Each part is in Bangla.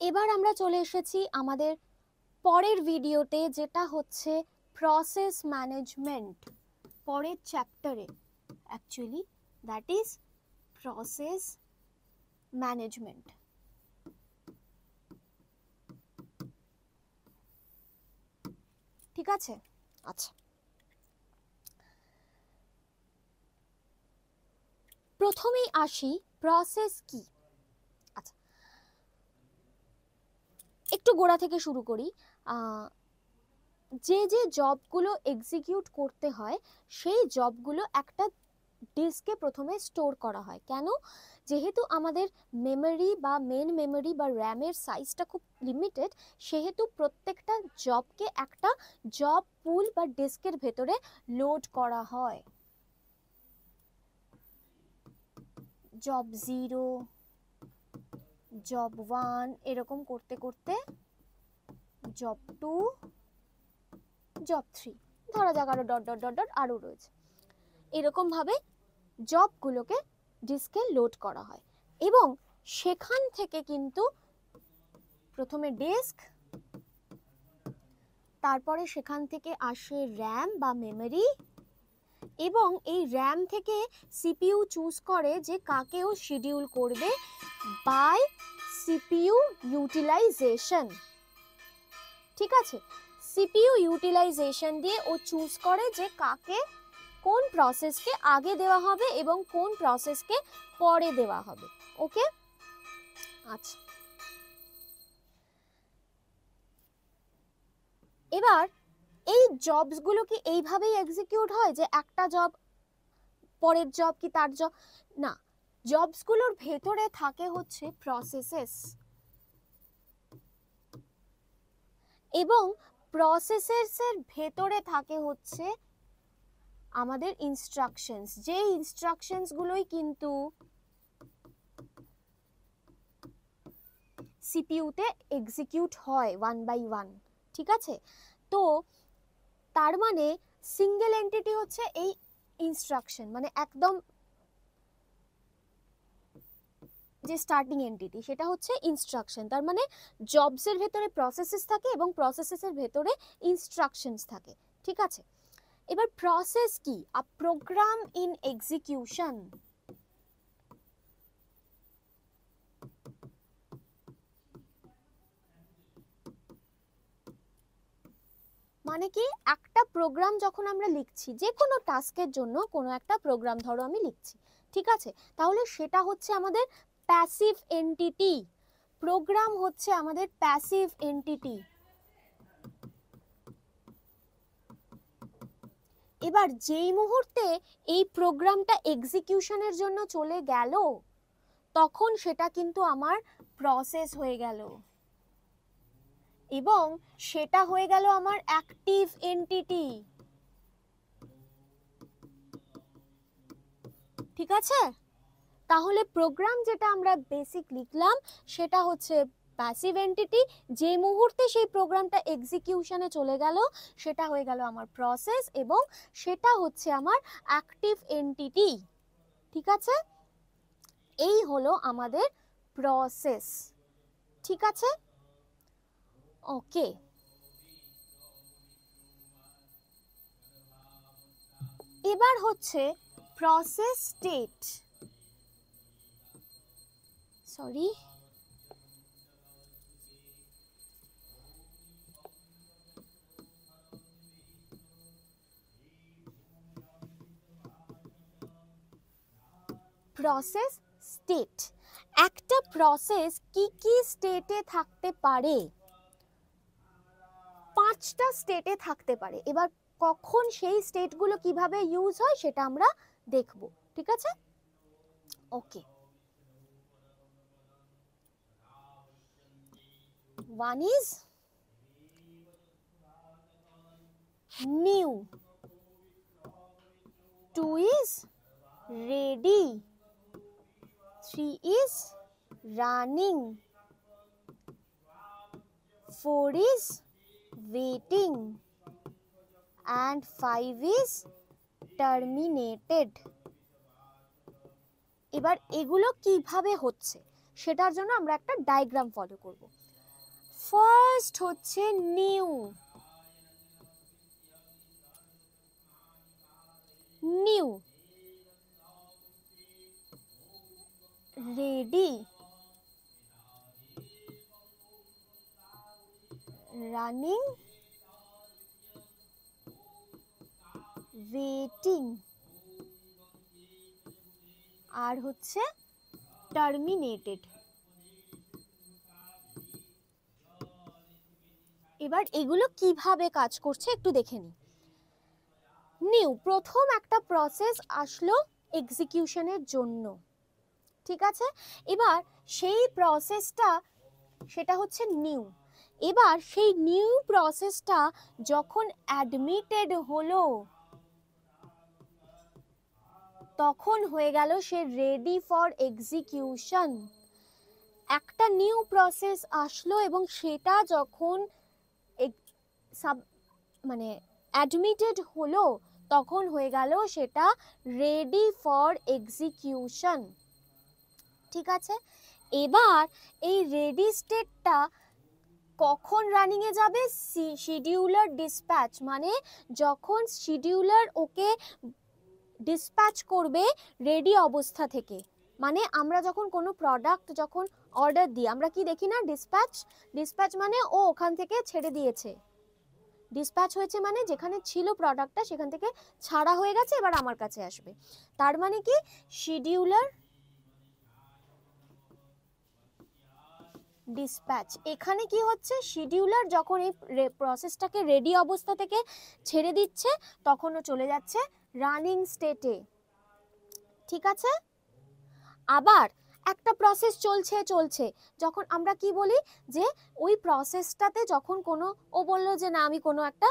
এবার আমরা চলে এসেছি আমাদের পরের ভিডিওতে, যেটা হচ্ছে প্রসেস ম্যানেজমেন্ট, পরের চ্যাপ্টারে actually, that is process management. ঠিক আছে? আচ্ছা, প্রথমেই আসি প্রসেস কি। আচ্ছা, একটু গোড়া থেকে শুরু করি। যে যে জবগুলো এক্সিকিউট করতে হয় সেই জবগুলো একটা ডিস্কে প্রথমে স্টোর করা হয়। কেন? যেহেতু আমাদের মেমোরি বা মেন মেমোরি বা র্যামের সাইজটা খুব লিমিটেড, সেহেতু প্রত্যেকটা জবকে একটা জব পুল বা ডিস্কের ভেতরে লোড করা হয়। জব 0, জব 1 এরকম করতে করতে জব 2, জব 3, ধরা যাক আরো ডট ডট ডট ডট আরও রয়েছে। এরকম ভাবে জবগুলোকে ডিস্কে লোড করা হয় এবং সেখান থেকে কিন্তু প্রথমে ডিস্ক, তারপরে সেখান থেকে আসে র্যাম বা মেমোরি, এবং এই র্যাম থেকে সিপিইউ চুজ করে যে কাকেও শিডিউল করবে বাই সিপিইউ ইউটিলাইজেশন। ঠিক আছে? সিপিইউ ইউটিলাইজেশন দিয়ে ও চুজ করে যে কাকে, কোন প্রসেসকে আগে দেওয়া হবে এবং কোন প্রসেসকে পরে দেওয়া হবে। ওকে? আচ্ছা, এবার এই জবসগুলো কি এইভাবেই এক্সিকিউট হয় যে একটা জব পরের জব কি তার জব? না, জবসগুলোর ভেতরে থাকে হচ্ছে প্রসেসেস, এবং প্রসেসেসের ভেতরে থাকে হচ্ছে আমাদের ইনস্ট্রাকশনস। যে ইনস্ট্রাকশনসগুলোই কিন্তু সিপিইউতে এক্সিকিউট হয় ওয়ান বাই ওয়ান। ঠিক আছে? তো তার মানে সিঙ্গেল এন্টিটি হচ্ছে এই ইনস্ট্রাকশন, মানে একদম যে স্টার্টিং এন্টিটি সেটা হচ্ছে ইনস্ট্রাকশন। তার মানে জবসের ভেতরে প্রসেসেস থাকে এবং প্রসেসেসের ভেতরে ইনস্ট্রাকশনস থাকে। ঠিক আছে? এবার প্রসেস কি? আ প্রোগ্রাম ইন এক্সিকিউশন। মানে কি, একটা প্রোগ্রাম যখন আমরা লিখছি, যে কোনো টাস্কের জন্য কোনো একটা প্রোগ্রাম ধরো আমি লিখছি, ঠিক আছে, তাহলে সেটা হচ্ছে আমাদের প্যাসিভ এন্টিটি। প্রোগ্রাম হচ্ছে আমাদের প্যাসিভ এন্টিটি। এবার যেই মুহূর্তে এই প্রোগ্রামটা এক্সিকিউশনের জন্য চলে গেল, তখন সেটা কিন্তু আমার প্রসেস হয়ে গেল, এবং সেটা হয়ে গেল আমার অ্যাক্টিভ এন্টিটি। ঠিক আছে? তাহলে প্রোগ্রাম যেটা আমরা বেসিক লিখলাম সেটা হচ্ছে প্যাসিভ এন্টিটি। যে মুহূর্তে সেই প্রোগ্রামটা এক্সিকিউশনে চলে গেল সেটা হয়ে গেল আমার প্রসেস, এবং সেটা হচ্ছে আমার অ্যাক্টিভ এন্টিটি। ঠিক আছে? এই হলো আমাদের প্রসেস। ঠিক আছে? ওকে, এবার হচ্ছে process state. Sorry, process state. একটা প্রসেস কি কি স্টেটে থাকতে পারে? 5টা স্টেটে থাকতে পারে। এবার কখন সেই স্টেটগুলো কিভাবে ইউজ হয় সেটা আমরা দেখব। ঠিক আছে? ওকে, 1 is new, 2 is ready, 3 is running, 4 is waiting, and 5 is terminated. এবার এগুলো কিভাবে হচ্ছে সেটার জন্য আমরা একটা ডায়াগ্রাম ফলো করব। ফার্স্ট হচ্ছে new, new, ready, running, waiting, আর হচ্ছে টার্মিনেটেড। এবার এগুলো কিভাবে কাজ করছে একটু দেখে নিই। নিউ, প্রথম একটা প্রসেস আসলো এক্সিকিউশনের জন্য, ঠিক আছে। এবার সেই প্রসেসটা, সেটা হচ্ছে নিউ। এবার সেই নিউ প্রসেসটা যখন অ্যাডমিটেড হলো, তখন হয়ে গেল সে রেডি ফর এক্সিকিউশন। একটা নিউ প্রসেস আসলো এবং সেটা যখন মানে অ্যাডমিটেড হলো, তখন হয়ে গেল সেটা রেডি ফর এক্সিকিউশন, ঠিক আছে। এবার এই রেডি স্টেটটা কখন রানিং এ যাবে? শিডিউলার ডিসপ্যাচ, মানে যখন শিডিউলার ওকে ডিসপ্যাচ করবে রেডি অবস্থা থেকে। মানে আমরা যখন কোনো প্রোডাক্ট যখন অর্ডার দিই, আমরা কি দেখি না ডিসপ্যাচ, ডিসপ্যাচ মানে ও ওখান থেকে ছেড়ে দিয়েছে, ডিসপ্যাচ হয়েছে মানে যেখানে ছিল প্রোডাক্টটা সেখান থেকে ছাড়া হয়ে গেছে, এবার আমার কাছে আসবে। তার মানে কি শিডিউলার ডিসপ্যাচ। এখানে কি হচ্ছে, শিডিউলার যখন এই প্রসেসটাকে রেডি অবস্থা থেকে ছেড়ে দিচ্ছে তখনও চলে যাচ্ছে রানিং স্টেটে, ঠিক আছে। আবার একটা প্রসেস চলছে চলছে, যখন আমরা কি বলি যে ওই প্রসেসটাতে যখন কোনো, ও বললো যে না আমি কোনো একটা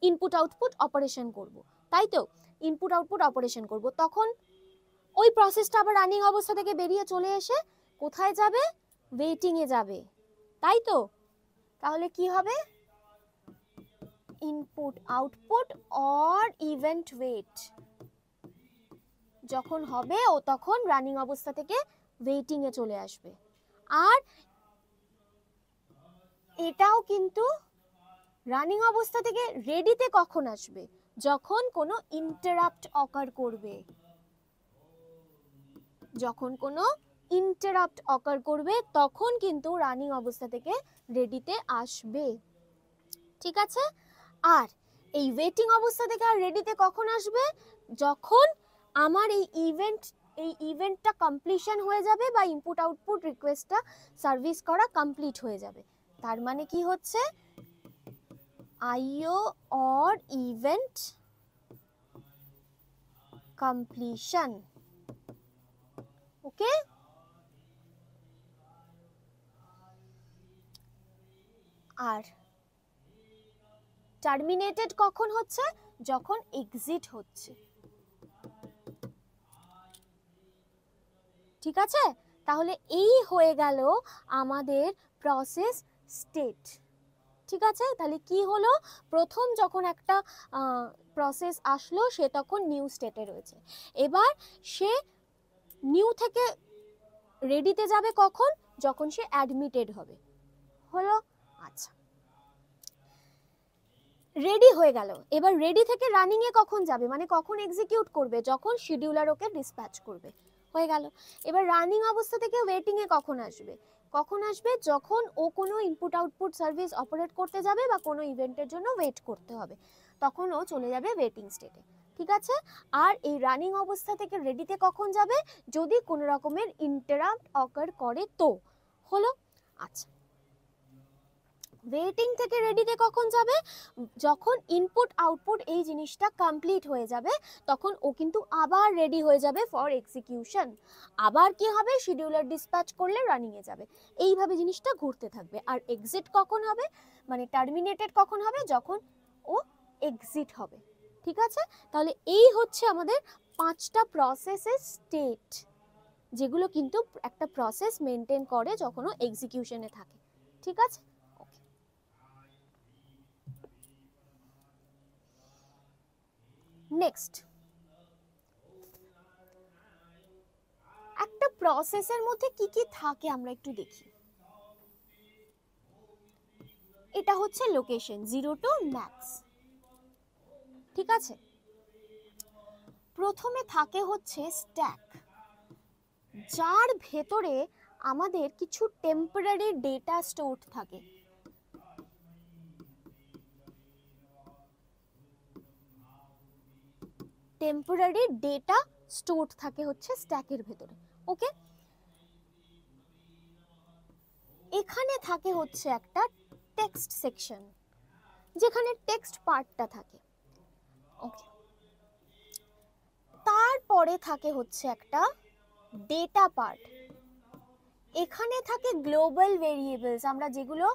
ইনপুট আউটপুট অপারেশন করব, তাই তো, ইনপুট আউটপুট অপারেশন করব, তখন ওই প্রসেসটা আবার রানিং অবস্থা থেকে বেরিয়ে চলে এসে কোথায় যাবে? ওয়েটিং এ যাবে, তাই তো। তাহলে কি হবে? Input output or event wait যখন হবে, ও তখন রানিং অবস্থা থেকে ওয়েটিং এ চলে আসবে। আর এটাও কিন্তু রানিং অবস্থা থেকে রেডিতে কখন আসবে? যখন কোনো ইন্টারাপ্ট অকার করবে, যখন কোনো ইন্টারাপ্ট অকার করবে তখন কিন্তু রানিং অবস্থা থেকে রেডিতে আসবে, ঠিক আছে। আর এই ওয়েটিং অবস্থা থেকে আর রেডিতে কখন আসবে? যখন আমার এই ইভেন্টটা কমপ্লিশন হয়ে যাবে বা ইনপুট আউটপুট রিকোয়েস্টটা সার্ভিস করা কমপ্লিট হয়ে যাবে। তার মানে কি হচ্ছে, IO or event completion, okay. আর টার্মিনেটেড কখন হচ্ছে? যখন এক্সিট হচ্ছে, ঠিক আছে। তাহলে এই হয়ে গেল আমাদের প্রসেস স্টেট, ঠিক আছে। তাহলে কি হলো, প্রথম যখন একটা প্রসেস আসলো সে তখন নিউ স্টেটে রয়েছে, এবার সে নিউ থেকে রেডিতে যাবে কখন? যখন সে অ্যাডমিটেড হবে, হলো। আচ্ছা, রেডি হয়ে গেল। এবার রেডি থেকে রানিং এ কখন যাবে, মানে কখন এক্সিকিউট করবে? যখন শিডিউলার ওকে ডিসপ্যাচ করবে, হয়ে গেল। এবার রানিং অবস্থা থেকে ওয়েটিং এ কখন আসবে? কখন আসবে? যখন ও কোনো ইনপুট আউটপুট সার্ভিস অপারেট করতে যাবে বা কোনো ইভেন্টের জন্য ওয়েট করতে হবে, তখন ও চলে যাবে ওয়েটিং স্টেটে, ঠিক আছে। আর এই রানিং অবস্থা থেকে রেডিতে কখন যাবে? যদি কোনো রকমের ইন্টারাপ্ট অকার করে তো, হলো। আচ্ছা, ওয়েটিং থেকে রেডিতে কখন যাবে? যখন ইনপুট আউটপুট এই জিনিসটা কমপ্লিট হয়ে যাবে তখন ও কিন্তু আবার রেডি হয়ে যাবে ফর এক্সিকিউশন। আবার কি হবে? শিডিউলার ডিসপ্যাচ করলে রানিং এ যাবে, এইভাবে জিনিসটা ঘুরতে থাকবে। আর এক্সিট কখন হবে, মানে টার্মিনেটেড কখন হবে? যখন ও এক্সিট হবে, ঠিক আছে। তাহলে এই হচ্ছে আমাদের 5টা প্রসেসের স্টেট, যেগুলো কিন্তু একটা প্রসেস মেনটেন করে যখন ও এক্সিকিউশনে থাকে, ঠিক আছে। নেক্সট, একটা প্রসেসের মধ্যে কি কি থাকে আমরা একটু দেখি। এটা হচ্ছে লোকেশন 0 টু ম্যাক্স। ঠিক আছে, প্রথমে থাকে হচ্ছে স্ট্যাক, যার ভেতরে আমাদের কিছু টেম্পোরারি ডেটা স্টোর থাকে। টেম্পোরারি ডেটা স্টোর থাকে হচ্ছে স্ট্যাকের ভেতরে। ওকে, এখানে থাকে হচ্ছে একটা টেক্সট সেকশন, যেখানে টেক্সট পার্টটা থাকে। ওকে, তারপরে থাকে হচ্ছে একটা ডেটা পার্ট। এখানে থাকে গ্লোবাল ভেরিয়েবলস, আমরা যেগুলো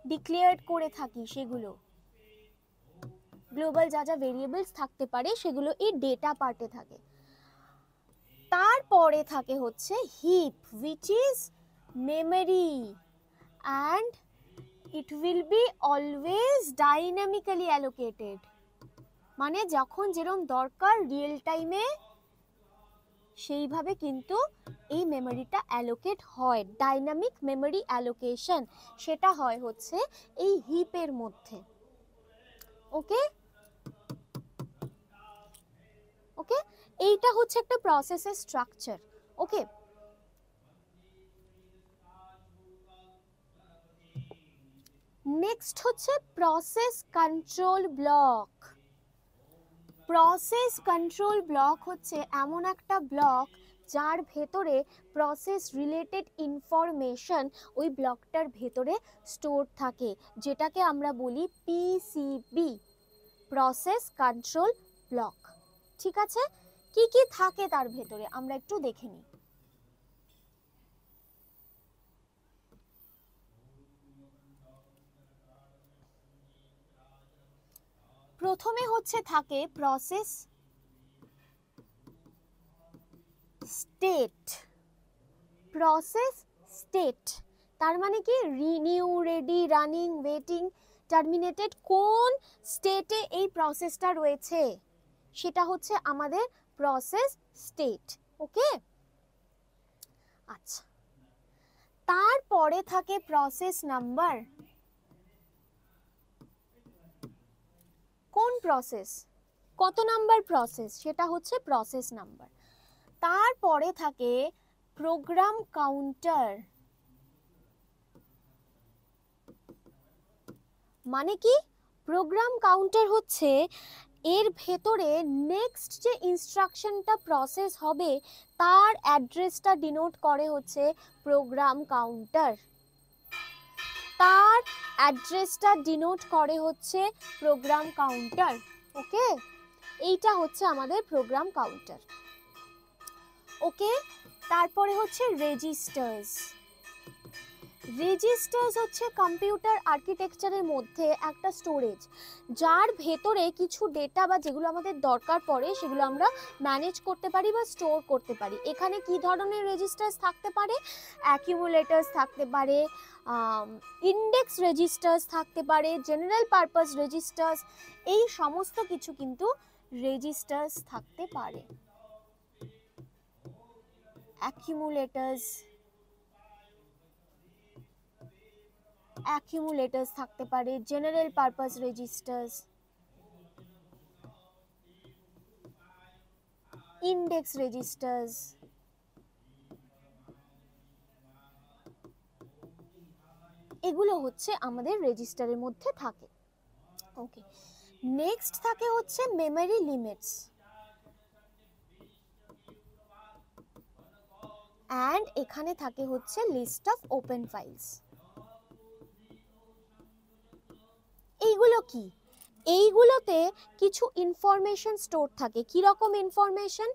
ডিক্লেয়ার করে থাকি সেগুলো, গ্লোবাল যা যা ভেরিয়েবলস থাকতে পারে সেগুলো এই ডেটা পার্টে থাকে। তারপরে থাকে হচ্ছে heap, which is memory, and it will be always dynamically allocated, মানে যখন যেরকম দরকার রিয়েল টাইমে সেইভাবে কিন্তু এই মেমোরিটা অ্যালোকেট হয়। ডাইনামিক মেমোরি অ্যালোকেশন সেটা হয় হচ্ছে এই হিপের মধ্যে। ওকে ওকে, এইটা হচ্ছে একটা প্রসেসের স্ট্রাকচার। ওকে, নেক্সট হচ্ছে process control block. Process control block হচ্ছে এমন একটা ব্লক যার ভেতরে প্রসেস রিলেটেড ইনফরমেশন ওই ব্লকটার ভেতরে স্টোর থাকে, যেটাকে আমরা বলি পিসিবি, প্রসেস কন্ট্রোল ব্লক। ঠিক আছে, কি কি থাকে তার ভেতরে আমরা একটু দেখে নিই। প্রথমে হচ্ছে থাকে প্রসেস স্টেট। প্রসেস স্টেট তার মানে কি, renew, ready, running, waiting, terminated, কোন স্টেটে এই প্রসেসটা রয়েছে সেটা হচ্ছে আমাদের প্রসেস স্টেট। ওকে, আচ্ছা, তারপরে থাকে প্রসেস নাম্বার। কোন প্রসেস, কত নাম্বার প্রসেস, সেটা হচ্ছে প্রসেস নাম্বার। তারপরে থাকে প্রোগ্রাম কাউন্টার, মানে কি, প্রোগ্রাম কাউন্টার হচ্ছে এর ভেতরে নেক্সট যে ইনস্ট্রাকশনটা প্রসেস হবে তার অ্যাড্রেসটা ডিনোট করে হচ্ছে প্রোগ্রাম কাউন্টার, তার অ্যাড্রেসটা ডিনোট করে হচ্ছে প্রোগ্রাম কাউন্টার। ওকে, এইটা হচ্ছে আমাদের প্রোগ্রাম কাউন্টার। ওকে, তারপরে হচ্ছে রেজিস্টার্স। রেজিস্টার্স হচ্ছে কম্পিউটার আর্কিটেকচারের মধ্যে একটা স্টোরেজ, যার ভেতরে কিছু ডেটা বা যেগুলো আমাদের দরকার পড়ে সেগুলো আমরা ম্যানেজ করতে পারি বা স্টোর করতে পারি। এখানে কি ধরনের রেজিস্টার্স থাকতে পারে, অ্যাকিউমুলেটার্স থাকতে পারে, ইন্ডেক্স রেজিস্টার্স থাকতে পারে, জেনারেল পারপাস রেজিস্টার্স, এই সমস্ত কিছু কিন্তু রেজিস্টার্স থাকতে পারে। অ্যাকিউমুলেটার্স থাকতে পারে, general purpose registers, index registers, এগুলো হচ্ছে আমাদের রেজিস্টারের মধ্যে থাকে। ওকে, নেক্সট থাকে হচ্ছে মেমরি লিমিটস, অ্যান্ড এখানে থাকে হচ্ছে লিস্ট অফ ওপেন ফাইলস। এইগুলো কি, এইগুলোতে কিছু ইনফরমেশন স্টোর থাকে। কি রকম ইনফরমেশন,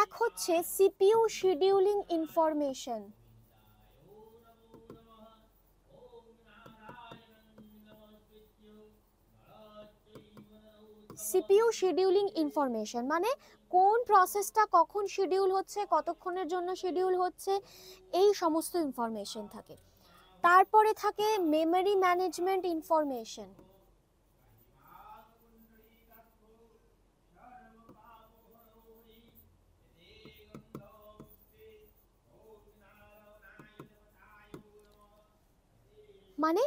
এক হচ্ছে CPU scheduling information, CPU scheduling information মানে কোন প্রসেসটা কখন শিডিউল হচ্ছে, কতক্ষণের জন্য শিডিউল হচ্ছে, এই সমস্ত ইনফরমেশন থাকে। তারপরে থাকে মেমরি ম্যানেজমেন্ট ইনফরমেশন, মানে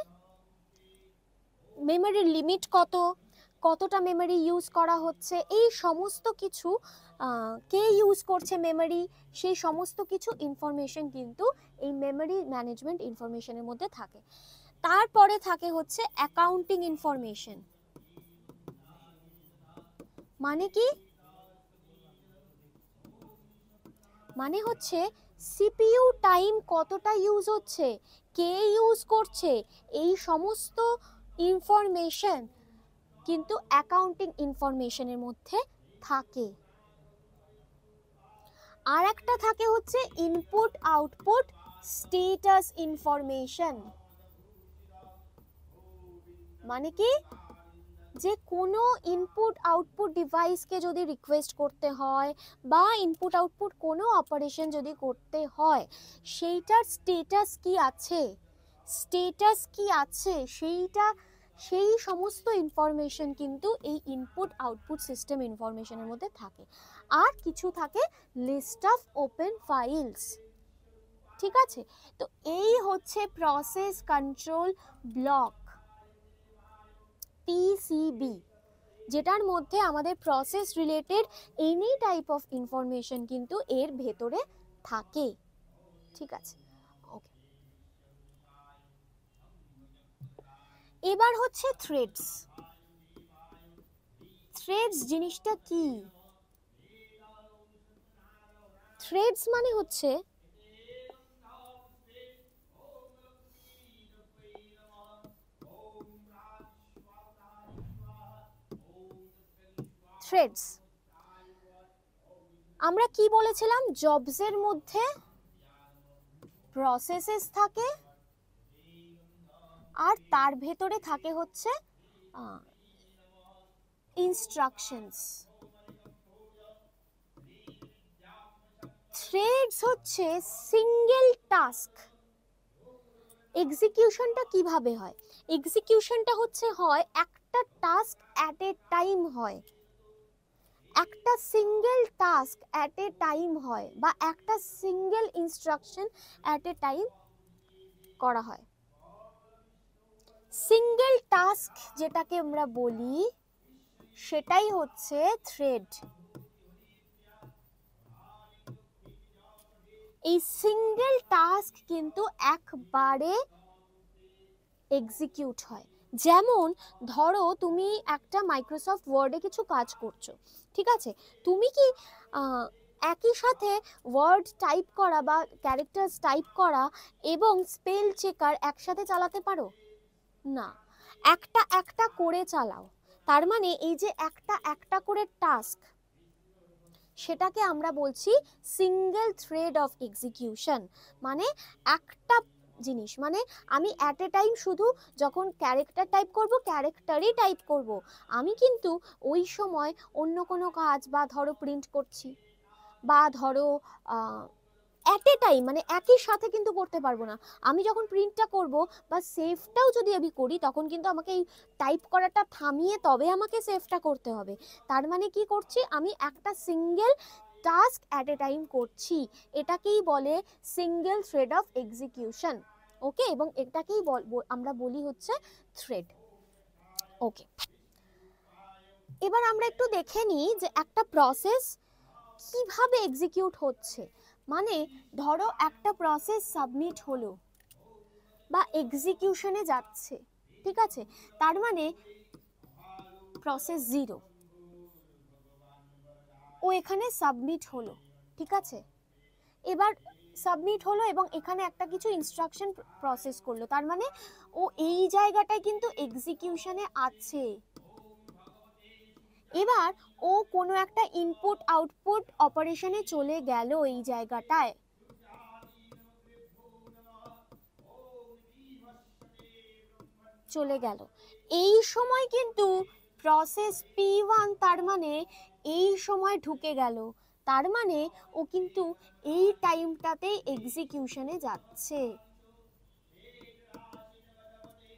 মেমোরির লিমিট কত, কতটা মেমোরি ইউজ করা হচ্ছে, এই সমস্ত কিছু কে ইউজ করছে মেমোরি, সেই সমস্ত কিছু ইনফরমেশন কিন্তু এই মেমোরি ম্যানেজমেন্ট ইনফরমেশনের মধ্যে থাকে। তারপরে থাকে হচ্ছে অ্যাকাউন্টিং ইনফরমেশন। মানে কি, মানে হচ্ছে সিপিইউ টাইম কতটা ইউজ হচ্ছে, কে ইউজ করছে, এই সমস্ত ইনফরমেশন কিন্তু অ্যাকাউন্টিং ইনফরমেশনের মধ্যে থাকে। আর একটা থাকে হচ্ছে ইনপুট আউটপুট স্ট্যাটাস ইনফরমেশন। মানে কি, যে কোনো ইনপুট আউটপুট ডিভাইসকে যদি রিকোয়েস্ট করতে হয় বা ইনপুট আউটপুট কোনো অপারেশন যদি করতে হয়, সেইটার স্ট্যাটাস কি আছে, সেইটা, সেই সমস্ত ইনফরমেশন কিন্তু এই ইনপুট আউটপুট সিস্টেম ইনফরমেশনের মধ্যে থাকে। আর কিছু থাকে লিস্ট অফ ওপেন ফাইলস। ঠিক আছে, তো এই হচ্ছে প্রসেস কন্ট্রোল ব্লক, পিসিবি, যেটার মধ্যে আমাদের process related any type of information কিন্তু এর ভেতরে থাকে। ঠিক আছে, ওকে। এবার হচ্ছে থ্রেডস। থ্রেডস জিনিসটা কি? থ্রেডস মানে হচ্ছে থ্রেডস, আমরা কি বলেছিলাম, জবসের মধ্যে প্রসেসেস থাকে আর তার ভেতরে থাকে হচ্ছে ইনস্ট্রাকশনস। থ্রেডস হচ্ছে সিঙ্গেল টাস্ক। এক্সিকিউশনটা কিভাবে হয়? এক্সিকিউশনটা হচ্ছে হয় একটা টাস্ক অ্যাট এ টাইম হয়, একটা single task at a time হয়, বা একটা single instruction at a time করা হয়। সিঙ্গেল টাস্ক যেটাকে আমরা বলি সেটাই হচ্ছে থ্রেড। এই সিঙ্গেল টাস্ক কিন্তু একবারে এক্সিকিউট হয়। যেমন ধরো তুমি একটা মাইক্রোসফট ওয়ার্ডে কিছু কাজ করছো, ঠিক আছে, তুমি কি একই সাথে ওয়ার্ড টাইপ করা বা ক্যারেক্টার্স টাইপ করা এবং স্পেল চেকার একসাথে চালাতে পারো না, একটা একটা করে চালাও। তার মানে এই যে একটা একটা করে টাস্ক, সেটাকে আমরা বলছি সিঙ্গেল থ্রেড অফ এক্সিকিউশন। মানে একটা জিনিস, মানে আমি অ্যাট এ টাইম শুধু যখন ক্যারেক্টার টাইপ করব ক্যারেক্টারই টাইপ করব, আমি কিন্তু ওই সময় অন্য কোনো কাজ, বা ধরো প্রিন্ট করছি, বা ধরো অ্যাট এ টাইম মানে একই সাথে কিন্তু করতে পারবো না। আমি যখন প্রিন্টটা করব বা সেভটাও যদি আমি করি, তখন কিন্তু আমাকে এই টাইপ করাটা থামিয়ে তবে আমাকে সেভটা করতে হবে। তার মানে কি করছি, আমি একটা single task at a time করছি, এটাকেই বলে সিঙ্গেল থ্রেড অফ এক্সিকিউশন। ওকে, এবং এটাকেই আমরা বলি হচ্ছে থ্রেড। ওকে, এবার আমরা একটু দেখে নিই যে একটা প্রসেস কিভাবে এক্সিকিউট হচ্ছে। মানে ধরো একটা প্রসেস সাবমিট হলো বা এক্সিকিউশনে যাচ্ছে, ঠিক আছে, তার মানে প্রসেস 0, ও এখানে সাবমিট হলো, ঠিক আছে, এবার সাবমিট হলো এবং এখানে একটা কিছু ইনস্ট্রাকশন প্রসেস করলো, তার মানে ও এই জায়গাটায় কিন্তু এক্সিকিউশনে আছে। এবার ও কোনো একটা ইনপুট আউটপুট অপারেশনে চলে গেল এই জায়গাটায়, চলে গেল, এই সময় কিন্তু প্রসেস P1 তার মানে এই সময় ঢুকে গেল, তার মানে ও কিন্তু এই টাইমটাতেই এক্সিকিউশনে যাচ্ছে,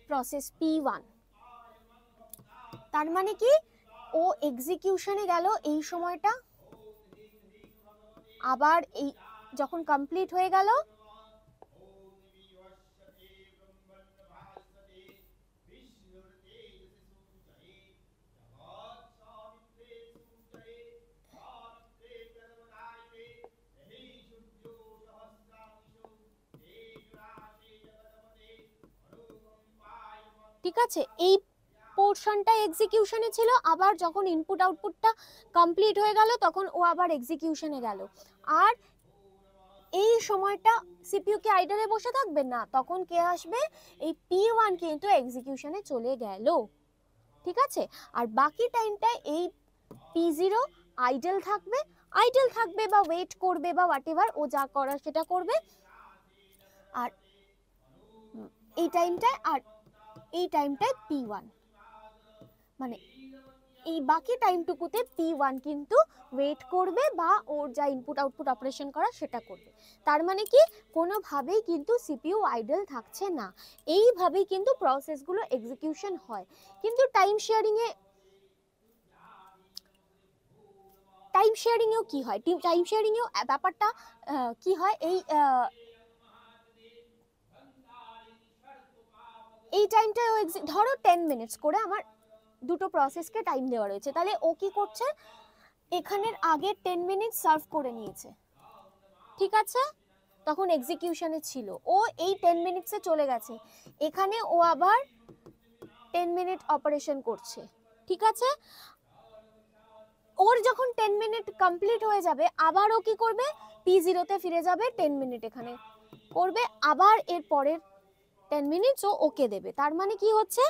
প্রসেস P1। তার মানে কি, ও এক্সিকিউশনে গেল এই সময়টা, আবার এই যখন কমপ্লিট হয়ে গেল ঠিক আছে, এই পোর্শনটা এক্সিকিউশনে ছিল, আবার যখন ইনপুট আউটপুটটা কমপ্লিট হয়ে গেল তখন ও আবার এক্সিকিউশনে গেল। আর এই সময়টা সিপিইউ কি আইডলে বসে থাকবে না, তখন কে আসবে, এই P1 কিন্তু এক্সিকিউশনে চলে গেল। ঠিক আছে, আর বাকি টাইমটা এই P0 আইডল থাকবে বা ওয়েট করবে বা হোয়াটএভার ও যা করার সেটা করবে। আর এই টাইমটায় P1 মানে এই বাকি টাইমটুকুতে P1 কিন্তু ওয়েট করবে বা ওর যা ইনপুট আউটপুট অপারেশন করা সেটা করবে। তার মানে কি কোনোভাবেই কিন্তু সিপিইউ আইডল থাকছে না, এইভাবেই কিন্তু প্রসেসগুলো এক্সিকিউশন হয়। কিন্তু টাইম শেয়ারিংয়েও কি হয়, টাইম শেয়ারিংয়েও ব্যাপারটা কি হয়, এই টাইমটা ধরো 10 মিনিটস করে আমার দুটো প্রসেসকে টাইম দেওয়া রয়েছে, তাহলে ও কি করছে, এখানের আগে 10 মিনিট সার্ভ করে নিয়েছে। ঠিক আছে, তখন এক্সিকিউশনে ছিল, ও এই 10 মিনিটসে চলে গেছে, এখানে ও আবার 10 মিনিট অপারেশন করছে। ঠিক আছে, ওর যখন 10 মিনিট কমপ্লিট হয়ে যাবে আবার ও কি করবে, P0 তে ফিরে যাবে, 10 মিনিট এখানে করবে, আবার এর পরের 10 মিনিটস ও ওকে দেবে। তার মানে কি হচ্ছে,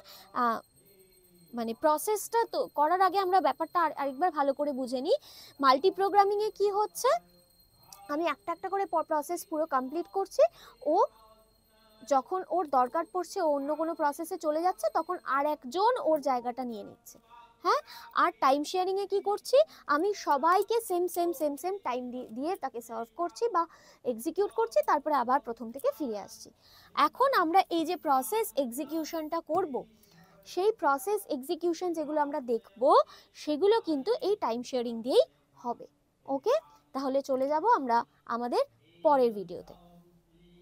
মানে প্রসেসটা তো করার আগে আমরা ব্যাপারটা আরেকবার ভালো করে বুঝে নিই। মাল্টি প্রোগ্রামিং এ কি হচ্ছে, আমি একটা একটা করে প্রসেস পুরো কমপ্লিট করছি, ও যখন ওর দরকার পড়ছে ও অন্য কোনো প্রসেসে চলে যাচ্ছে তখন আর একজন ওর জায়গাটা নিয়ে নিচ্ছে। হ্যাঁ, আর টাইম শেয়ারিং এ কি করছি, আমি সবাইকে সেম টাইম দিয়ে তাকে সার্ভ করছি বা এক্সিকিউট করছি, তারপরে আবার প্রথম থেকে ফিরে আসছি। এখন আমরা এই যে প্রসেস এক্সিকিউশনটা করব, সেই প্রসেস এক্সিকিউশন যেগুলো আমরা দেখব সেগুলো কিন্তু এই টাইম শেয়ারিং দিয়েই হবে। ওকে, তাহলে চলে যাব আমরা আমাদের পরের ভিডিওতে।